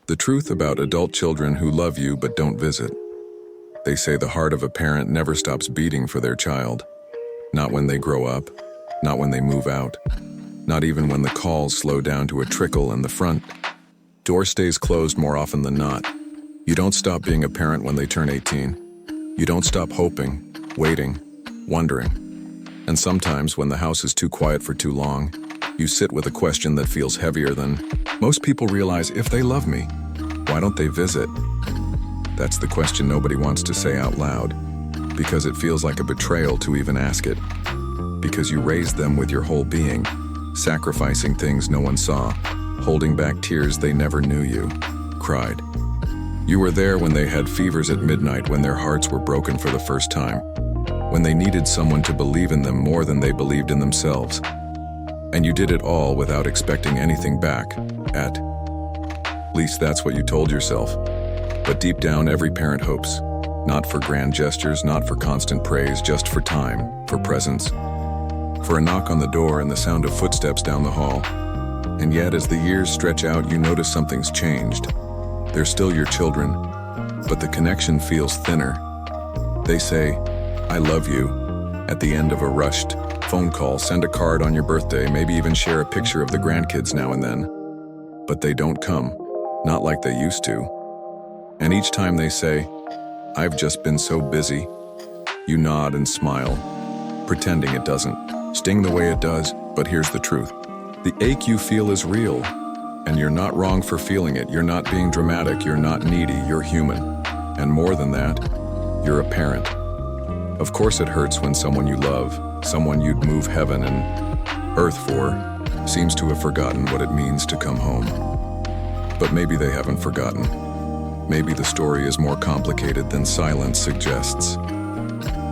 The truth about adult children who love you but don't visit. They say the heart of a parent never stops beating for their child. Not when they grow up, not when they move out, not even when the calls slow down to a trickle in the front door stays closed more often than not. You don't stop being a parent when they turn 18. You don't stop hoping, waiting, wondering. And sometimes when the house is too quiet for too long, you sit with a question that feels heavier than most people realize. If they love me, why don't they visit? That's the question nobody wants to say out loud, because it feels like a betrayal to even ask it. Because you raised them with your whole being, sacrificing things no one saw, holding back tears they never knew you cried. You were there when they had fevers at midnight, when their hearts were broken for the first time, when they needed someone to believe in them more than they believed in themselves. And you did it all without expecting anything back, at least that's what you told yourself. But deep down, every parent hopes, not for grand gestures, not for constant praise, just for time, for presence, for a knock on the door and the sound of footsteps down the hall. And yet, as the years stretch out, you notice something's changed. They're still your children, but the connection feels thinner. They say, "I love you," at the end of a rushed phone call, send a card on your birthday, maybe even share a picture of the grandkids now and then. But they don't come, not like they used to. And each time they say, "I've just been so busy," you nod and smile, pretending it doesn't sting the way it does. But here's the truth. The ache you feel is real, and you're not wrong for feeling it. You're not being dramatic, you're not needy, you're human. And more than that, you're a parent. Of course it hurts when someone you love, someone you'd move heaven and earth for, seems to have forgotten what it means to come home. But maybe they haven't forgotten. Maybe the story is more complicated than silence suggests.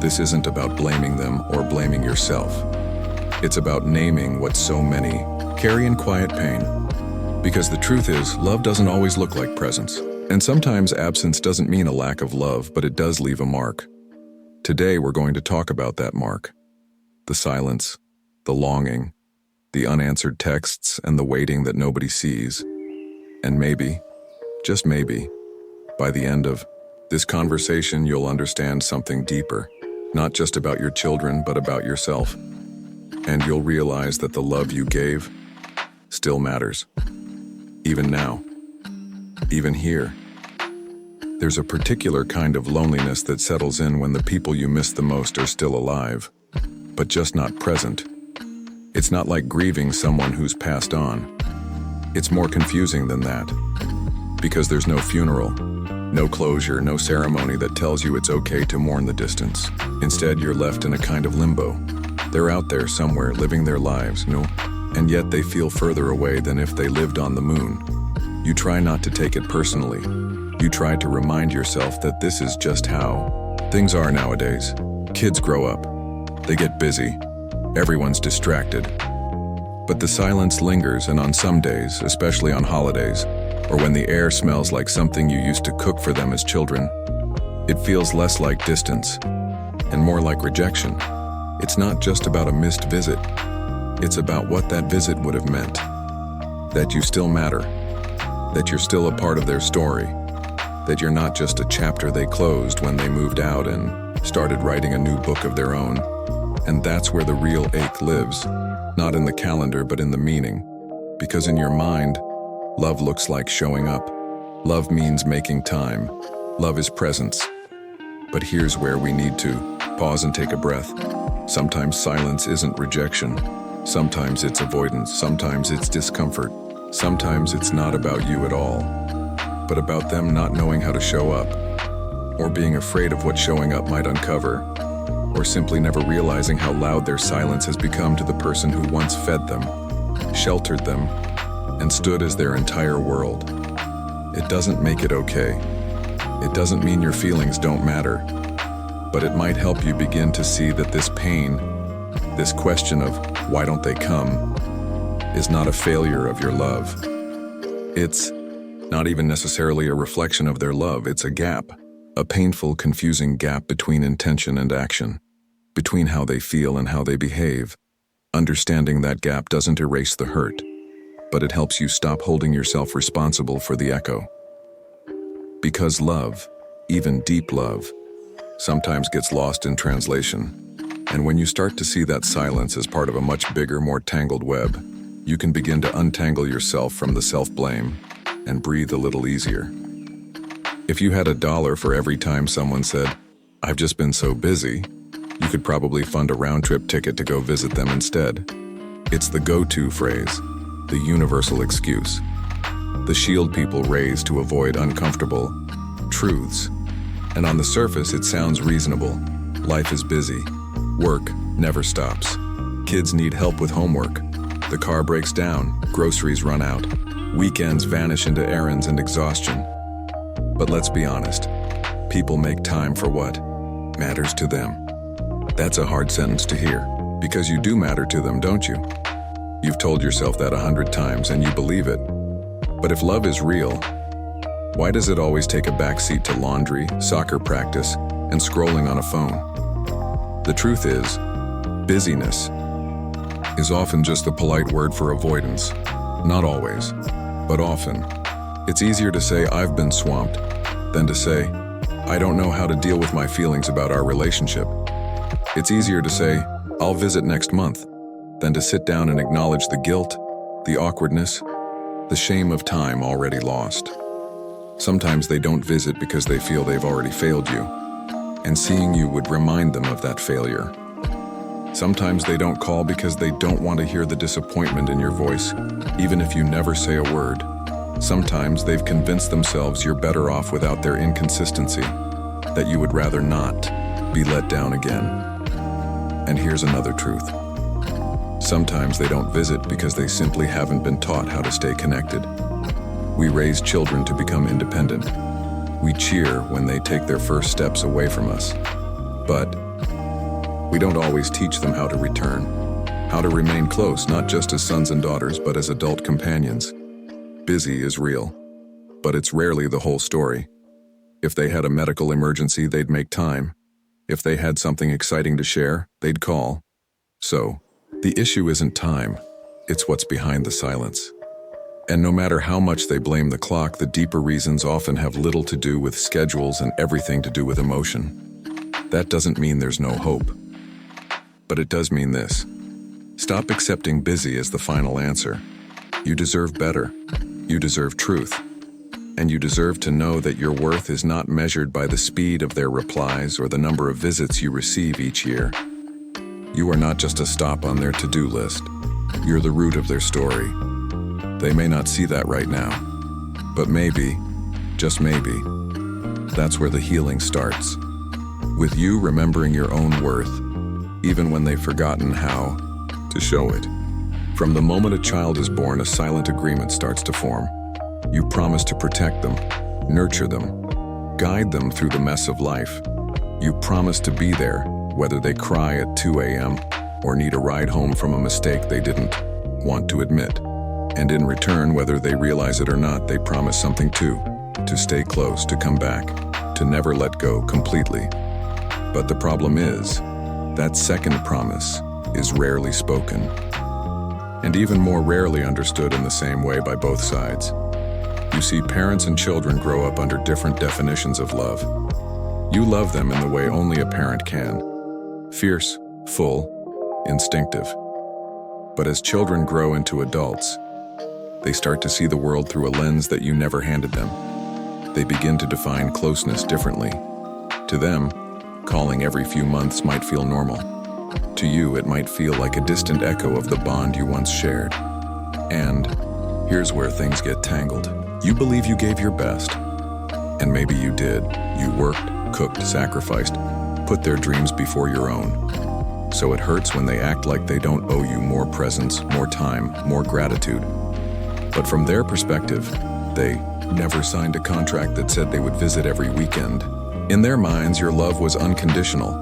This isn't about blaming them or blaming yourself. It's about naming what so many carry in quiet pain. Because the truth is, love doesn't always look like presence. And sometimes absence doesn't mean a lack of love, but it does leave a mark. Today we're going to talk about that mark. The silence, the longing, the unanswered texts, and the waiting that nobody sees. And maybe, just maybe, by the end of this conversation you'll understand something deeper. Not just about your children, but about yourself. And you'll realize that the love you gave still matters. Even now. Even here. There's a particular kind of loneliness that settles in when the people you miss the most are still alive, but just not present. It's not like grieving someone who's passed on. It's more confusing than that. Because there's no funeral, no closure, no ceremony that tells you it's okay to mourn the distance. Instead, you're left in a kind of limbo. They're out there somewhere living their lives, and yet they feel further away than if they lived on the moon. You try not to take it personally. You try to remind yourself that this is just how things are nowadays. Kids grow up. They get busy. Everyone's distracted. But the silence lingers, and on some days, especially on holidays, or when the air smells like something you used to cook for them as children, it feels less like distance and more like rejection. It's not just about a missed visit. It's about what that visit would have meant. That you still matter. That you're still a part of their story. That you're not just a chapter they closed when they moved out and started writing a new book of their own. And that's where the real ache lives. Not in the calendar, but in the meaning. Because in your mind, love looks like showing up. Love means making time. Love is presence. But here's where we need to pause and take a breath. Sometimes silence isn't rejection. Sometimes it's avoidance. Sometimes it's discomfort. Sometimes it's not about you at all, but about them not knowing how to show up, or being afraid of what showing up might uncover, or simply never realizing how loud their silence has become to the person who once fed them, sheltered them, and stood as their entire world. It doesn't make it okay. It doesn't mean your feelings don't matter, but it might help you begin to see that this pain, this question of why don't they come, is not a failure of your love. It's not even necessarily a reflection of their love. It's a gap, a painful, confusing gap between intention and action, between how they feel and how they behave. Understanding that gap doesn't erase the hurt, but it helps you stop holding yourself responsible for the echo. Because love, even deep love, sometimes gets lost in translation. And when you start to see that silence as part of a much bigger, more tangled web, you can begin to untangle yourself from the self-blame and breathe a little easier. If you had $1 for every time someone said, "I've just been so busy," you could probably fund a round-trip ticket to go visit them instead. It's the go-to phrase, the universal excuse. The shield people raise to avoid uncomfortable truths. And on the surface, it sounds reasonable. Life is busy. Work never stops. Kids need help with homework. The car breaks down, groceries run out. Weekends vanish into errands and exhaustion. But let's be honest, people make time for what matters to them. That's a hard sentence to hear, because you do matter to them, don't you? You've told yourself that 100 times and you believe it. But if love is real, why does it always take a backseat to laundry, soccer practice, and scrolling on a phone? The truth is, busyness is often just a polite word for avoidance. Not always, but often. It's easier to say, "I've been swamped," than to say, "I don't know how to deal with my feelings about our relationship." It's easier to say, "I'll visit next month," than to sit down and acknowledge the guilt, the awkwardness, the shame of time already lost. Sometimes they don't visit because they feel they've already failed you, and seeing you would remind them of that failure. Sometimes they don't call because they don't want to hear the disappointment in your voice, even if you never say a word. Sometimes they've convinced themselves you're better off without their inconsistency, that you would rather not be let down again. And here's another truth. Sometimes they don't visit because they simply haven't been taught how to stay connected. We raise children to become independent. We cheer when they take their first steps away from us. But we don't always teach them how to return, how to remain close, not just as sons and daughters, but as adult companions. Busy is real, but it's rarely the whole story. If they had a medical emergency, they'd make time. If they had something exciting to share, they'd call. So, the issue isn't time, it's what's behind the silence. And no matter how much they blame the clock, the deeper reasons often have little to do with schedules and everything to do with emotion. That doesn't mean there's no hope. But it does mean this. Stop accepting busy as the final answer. You deserve better. You deserve truth. And you deserve to know that your worth is not measured by the speed of their replies or the number of visits you receive each year. You are not just a stop on their to-do list. You're the root of their story. They may not see that right now, but maybe, just maybe, that's where the healing starts. With you remembering your own worth, even when they've forgotten how to show it. From the moment a child is born, a silent agreement starts to form. You promise to protect them, nurture them, guide them through the mess of life. You promise to be there, whether they cry at 2 a.m. or need a ride home from a mistake they didn't want to admit. And in return, whether they realize it or not, they promise something too, to stay close, to come back, to never let go completely. But the problem is, that second promise is rarely spoken, and even more rarely understood in the same way by both sides. You see, parents and children grow up under different definitions of love. You love them in the way only a parent can. Fierce, full, instinctive. But as children grow into adults, they start to see the world through a lens that you never handed them. They begin to define closeness differently. To them, calling every few months might feel normal. To you, it might feel like a distant echo of the bond you once shared. And here's where things get tangled. You believe you gave your best, and maybe you did. You worked, cooked, sacrificed, put their dreams before your own. So it hurts when they act like they don't owe you more presence, more time, more gratitude. But from their perspective, they never signed a contract that said they would visit every weekend. In their minds, your love was unconditional.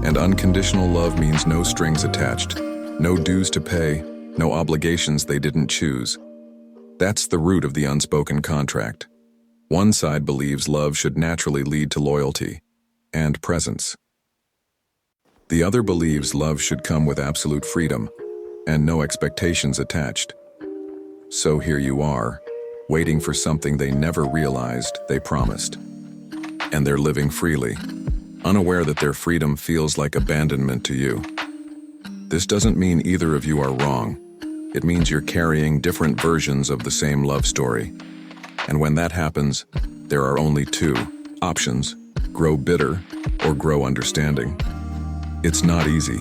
And unconditional love means no strings attached, no dues to pay, no obligations they didn't choose. That's the root of the unspoken contract. One side believes love should naturally lead to loyalty and presence. The other believes love should come with absolute freedom and no expectations attached. So here you are, waiting for something they never realized they promised. And they're living freely, unaware that their freedom feels like abandonment to you. This doesn't mean either of you are wrong. It means you're carrying different versions of the same love story. And when that happens, there are only two options: grow bitter or grow understanding. It's not easy.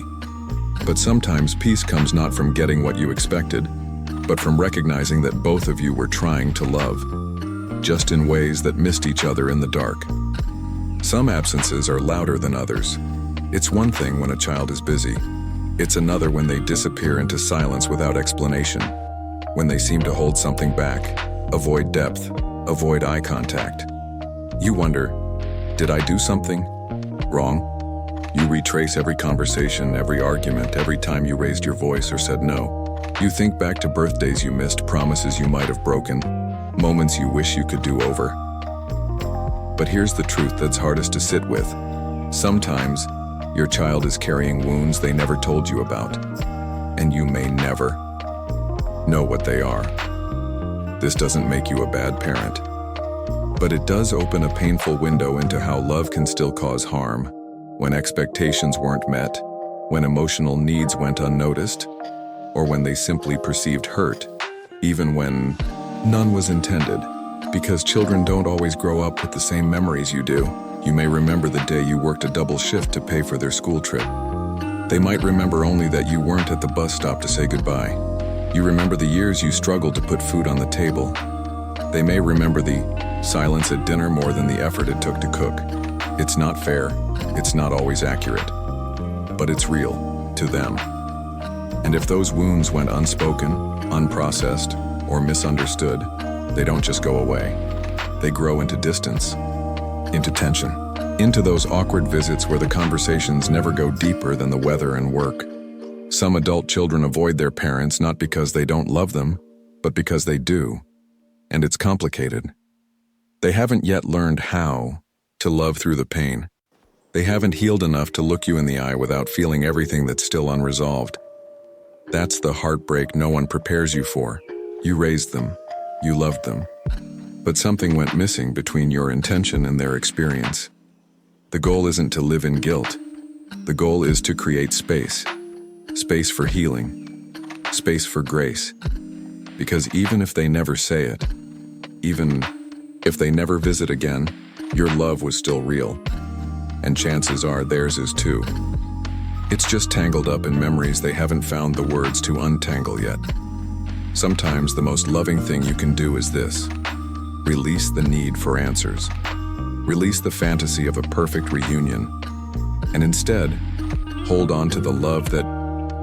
But sometimes peace comes not from getting what you expected, but from recognizing that both of you were trying to love, just in ways that missed each other in the dark. Some absences are louder than others. It's one thing when a child is busy. It's another when they disappear into silence without explanation, when they seem to hold something back, avoid depth, avoid eye contact. You wonder, did I do something wrong? You retrace every conversation, every argument, every time you raised your voice or said no. You think back to birthdays you missed, promises you might have broken, moments you wish you could do over. But here's the truth that's hardest to sit with. Sometimes, your child is carrying wounds they never told you about, and you may never know what they are. This doesn't make you a bad parent, but it does open a painful window into how love can still cause harm, when expectations weren't met, when emotional needs went unnoticed, or when they simply perceived hurt, even when none was intended. Because children don't always grow up with the same memories you do. You may remember the day you worked a double shift to pay for their school trip. They might remember only that you weren't at the bus stop to say goodbye. You remember the years you struggled to put food on the table. They may remember the silence at dinner more than the effort it took to cook. It's not fair, it's not always accurate, but it's real to them. And if those wounds went unspoken, unprocessed, or misunderstood, they don't just go away. They grow into distance, into tension, into those awkward visits where the conversations never go deeper than the weather and work. Some adult children avoid their parents not because they don't love them, but because they do. And it's complicated. They haven't yet learned how to love through the pain. They haven't healed enough to look you in the eye without feeling everything that's still unresolved. That's the heartbreak no one prepares you for. You raised them. You loved them. But something went missing between your intention and their experience. The goal isn't to live in guilt. The goal is to create space. Space for healing. Space for grace. Because even if they never say it, even if they never visit again, your love was still real. And chances are theirs is too. It's just tangled up in memories they haven't found the words to untangle yet. Sometimes the most loving thing you can do is this: release the need for answers. Release the fantasy of a perfect reunion. And instead, hold on to the love that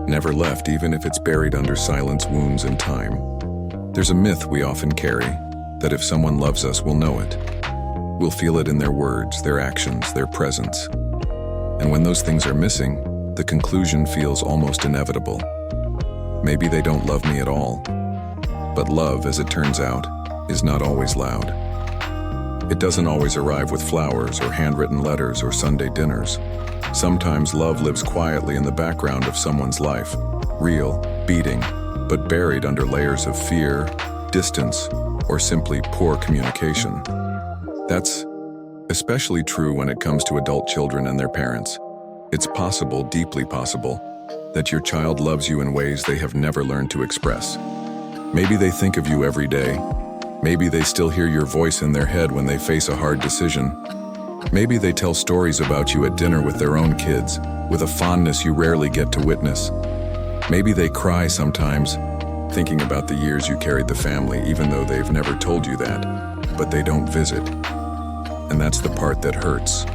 never left, even if it's buried under silence, wounds, and time. There's a myth we often carry, that if someone loves us, we'll know it. We'll feel it in their words, their actions, their presence. And when those things are missing, the conclusion feels almost inevitable. Maybe they don't love me at all. But love, as it turns out, is not always loud. It doesn't always arrive with flowers or handwritten letters or Sunday dinners. Sometimes love lives quietly in the background of someone's life, real, beating, but buried under layers of fear, distance, or simply poor communication. That's especially true when it comes to adult children and their parents. It's possible, deeply possible, that your child loves you in ways they have never learned to express. Maybe they think of you every day. Maybe they still hear your voice in their head when they face a hard decision. Maybe they tell stories about you at dinner with their own kids, with a fondness you rarely get to witness. Maybe they cry sometimes, thinking about the years you carried the family, even though they've never told you that, but they don't visit. And that's the part that hurts,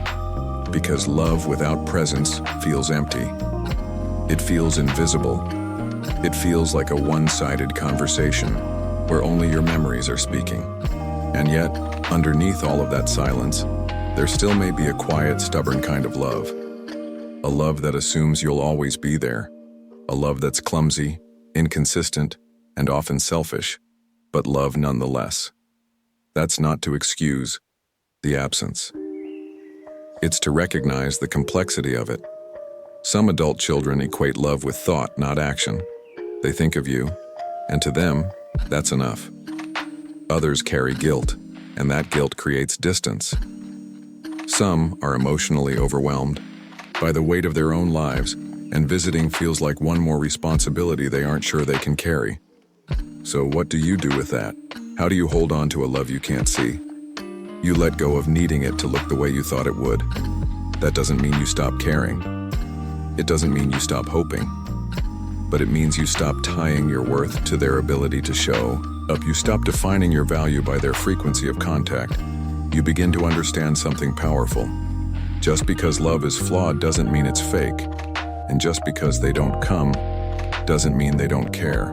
because love without presence feels empty. It feels invisible. It feels like a one-sided conversation, where only your memories are speaking. And yet, underneath all of that silence, there still may be a quiet, stubborn kind of love. A love that assumes you'll always be there. A love that's clumsy, inconsistent, and often selfish, but love nonetheless. That's not to excuse the absence. It's to recognize the complexity of it. Some adult children equate love with thought, not action. They think of you, and to them, that's enough. Others carry guilt, and that guilt creates distance. Some are emotionally overwhelmed by the weight of their own lives, and visiting feels like one more responsibility they aren't sure they can carry. So what do you do with that? How do you hold on to a love you can't see? You let go of needing it to look the way you thought it would. That doesn't mean you stop caring. It doesn't mean you stop hoping. But it means you stop tying your worth to their ability to show up. You stop defining your value by their frequency of contact. You begin to understand something powerful. Just because love is flawed doesn't mean it's fake. And just because they don't come doesn't mean they don't care.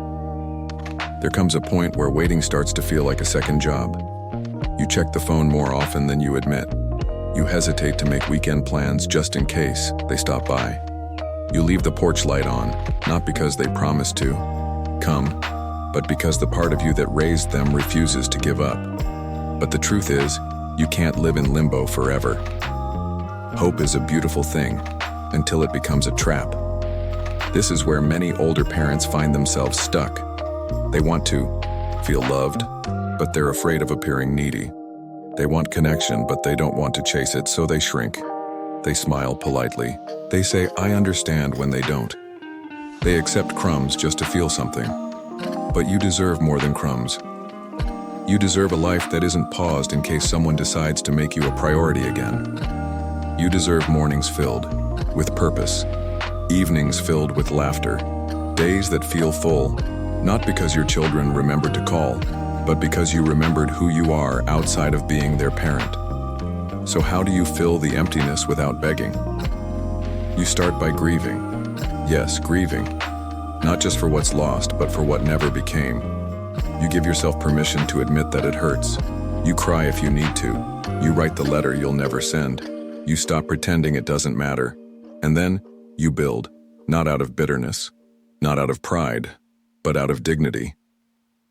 There comes a point where waiting starts to feel like a second job. You check the phone more often than you admit. You hesitate to make weekend plans just in case they stop by. You leave the porch light on, not because they promised to come, but because the part of you that raised them refuses to give up. But the truth is, you can't live in limbo forever. Hope is a beautiful thing until it becomes a trap. This is where many older parents find themselves stuck. They want to feel loved, but they're afraid of appearing needy. They want connection, but they don't want to chase it, so they shrink. They smile politely. They say, "I understand," when they don't. They accept crumbs just to feel something. But you deserve more than crumbs. You deserve a life that isn't paused in case someone decides to make you a priority again. You deserve mornings filled with purpose, evenings filled with laughter, days that feel full, not because your children remembered to call, but because you remembered who you are outside of being their parent. So how do you fill the emptiness without begging? You start by grieving. Yes, grieving. Not just for what's lost, but for what never became. You give yourself permission to admit that it hurts. You cry if you need to. You write the letter you'll never send. You stop pretending it doesn't matter. And then you build, not out of bitterness, not out of pride, but out of dignity.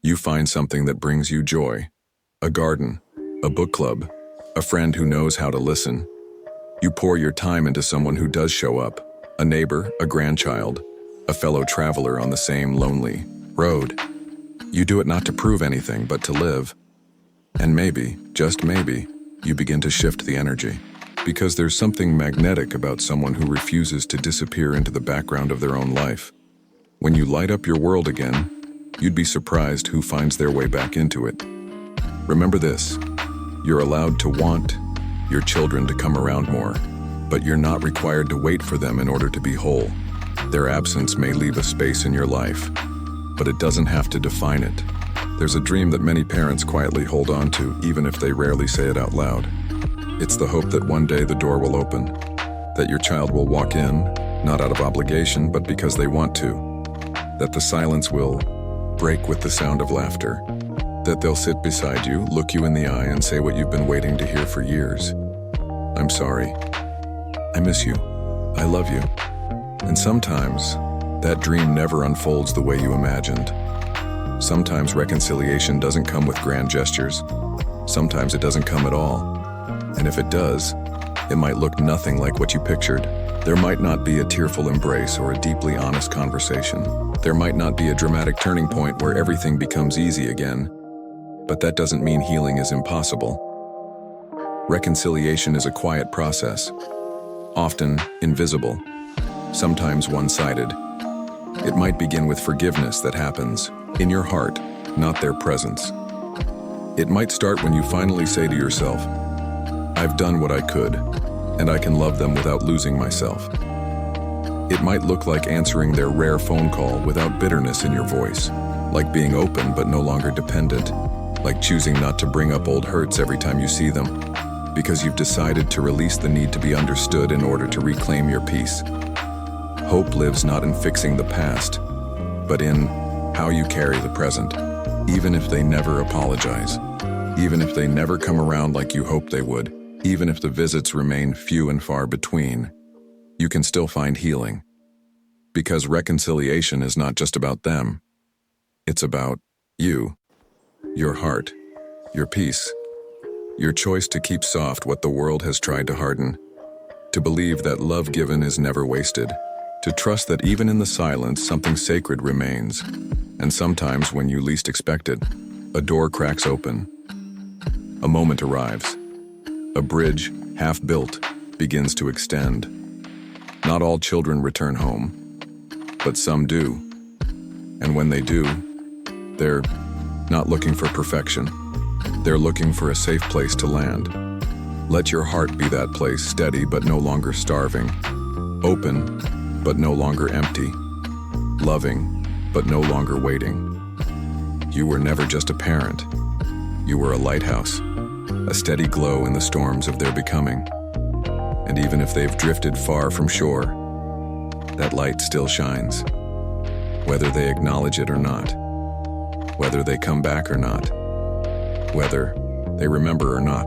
You find something that brings you joy. A garden, a book club, a friend who knows how to listen. You pour your time into someone who does show up, a neighbor, a grandchild, a fellow traveler on the same lonely road. You do it not to prove anything, but to live. And maybe, just maybe, you begin to shift the energy. Because there's something magnetic about someone who refuses to disappear into the background of their own life. When you light up your world again, you'd be surprised who finds their way back into it. Remember this, you're allowed to want your children to come around more, but you're not required to wait for them in order to be whole. Their absence may leave a space in your life, but it doesn't have to define it. There's a dream that many parents quietly hold on to, even if they rarely say it out loud. It's the hope that one day the door will open, that your child will walk in, not out of obligation, but because they want to, that the silence will break with the sound of laughter, that they'll sit beside you, look you in the eye, and say what you've been waiting to hear for years. I'm sorry. I miss you. I love you. And sometimes, that dream never unfolds the way you imagined. Sometimes reconciliation doesn't come with grand gestures. Sometimes it doesn't come at all. And if it does, it might look nothing like what you pictured. There might not be a tearful embrace or a deeply honest conversation. There might not be a dramatic turning point where everything becomes easy again. But that doesn't mean healing is impossible. Reconciliation is a quiet process, often invisible, sometimes one-sided. It might begin with forgiveness that happens in your heart, not their presence. It might start when you finally say to yourself, "I've done what I could, and I can love them without losing myself." It might look like answering their rare phone call without bitterness in your voice, like being open but no longer dependent, like choosing not to bring up old hurts every time you see them, because you've decided to release the need to be understood in order to reclaim your peace. Hope lives not in fixing the past, but in how you carry the present, even if they never apologize, even if they never come around like you hoped they would, even if the visits remain few and far between. You can still find healing. Because reconciliation is not just about them. It's about you, your heart, your peace, your choice to keep soft what the world has tried to harden, to believe that love given is never wasted, to trust that even in the silence something sacred remains, and sometimes when you least expect it. A door cracks open. A moment arrives. A bridge, half built, begins to extend. Not all children return home, but some do. And when they do, they're not looking for perfection. They're looking for a safe place to land. Let your heart be that place, steady but no longer starving, open but no longer empty, loving but no longer waiting. You were never just a parent. You were a lighthouse, a steady glow in the storms of their becoming. And even if they've drifted far from shore, that light still shines, whether they acknowledge it or not, whether they come back or not, whether they remember or not.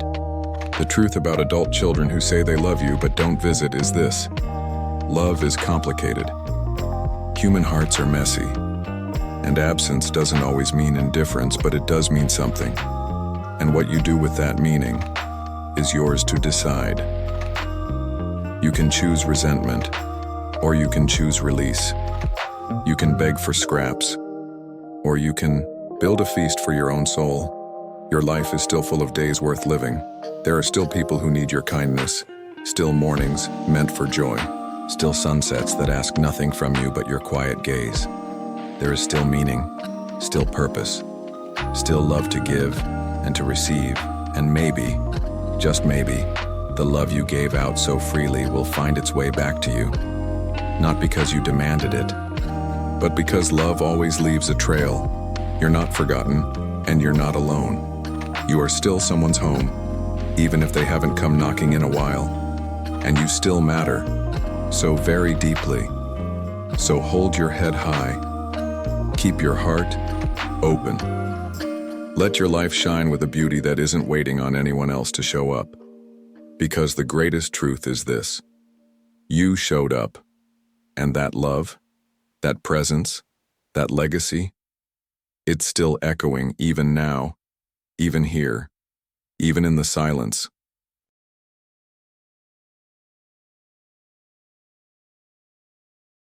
The truth about adult children who say they love you but don't visit is this: love is complicated. Human hearts are messy, and absence doesn't always mean indifference, but it does mean something. And what you do with that meaning is yours to decide. You can choose resentment, or you can choose release. You can beg for scraps, or you can build a feast for your own soul. Your life is still full of days worth living. There are still people who need your kindness, still mornings meant for joy, still sunsets that ask nothing from you but your quiet gaze. There is still meaning, still purpose, still love to give and to receive, and maybe, just maybe, the love you gave out so freely will find its way back to you. Not because you demanded it, but because love always leaves a trail. You're not forgotten, and you're not alone. You are still someone's home, even if they haven't come knocking in a while. And you still matter, so very deeply. So hold your head high. Keep your heart open. Let your life shine with a beauty that isn't waiting on anyone else to show up. Because the greatest truth is this: you showed up. And that love, that presence, that legacy, it's still echoing even now, even here, even in the silence.